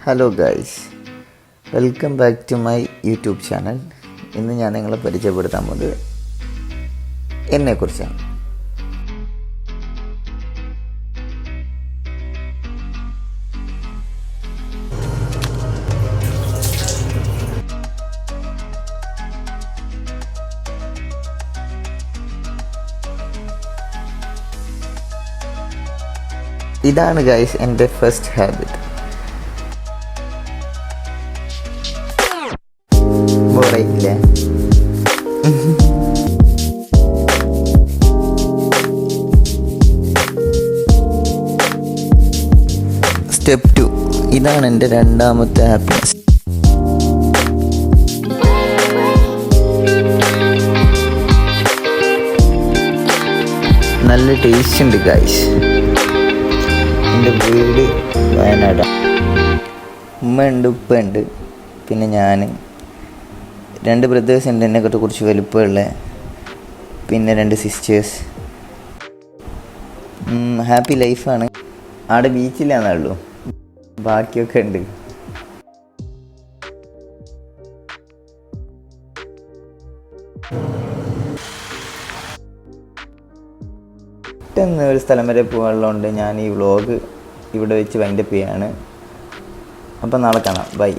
Hello guys, welcome back to my YouTube channel. ഇന്ന് ഞാൻ നിങ്ങളെ പരിചയപ്പെടുത്താൻ പോകുന്നത് എന്നെക്കുറിച്ചാണ്. ഇതാണ് ഗൈസ് എൻ്റെ ഫസ്റ്റ് ഹാബിറ്റ്. ബോറയില്ലേ? സ്റ്റെപ്പ് 2, ഇതാണ് എൻ്റെ രണ്ടാമത്തെ ഹാപ്പിനെസ്. നല്ല ടേസ്റ്റ് ഉണ്ട് ഗൈസ്. എൻ്റെ വീട് വയനാടാണ്. ഉമ്മ ഉണ്ട്, ഉപ്പ ഉണ്ട്, പിന്നെ ഞാൻ, 2 ബ്രദേഴ്സ് ഉണ്ട് എന്നെക്കാട്ട് കുറച്ച് വലുപ്പമുള്ള, പിന്നെ 2 സിസ്റ്റേഴ്സ്. ഹാപ്പി ലൈഫാണ്. അവിടെ ബീച്ചിലാണെന്നുള്ളൂ, ബാക്കിയൊക്കെ ഉണ്ട്. പെട്ടെന്ന് ഒരു സ്ഥലം വരെ പോകാനുള്ളതുകൊണ്ട് ഞാൻ ഈ വ്ളോഗ് ഇവിടെ വെച്ച് വൈൻഡപ്പ് ചെയ്യാണ്. അപ്പം നാളെ കാണാം. ബൈ.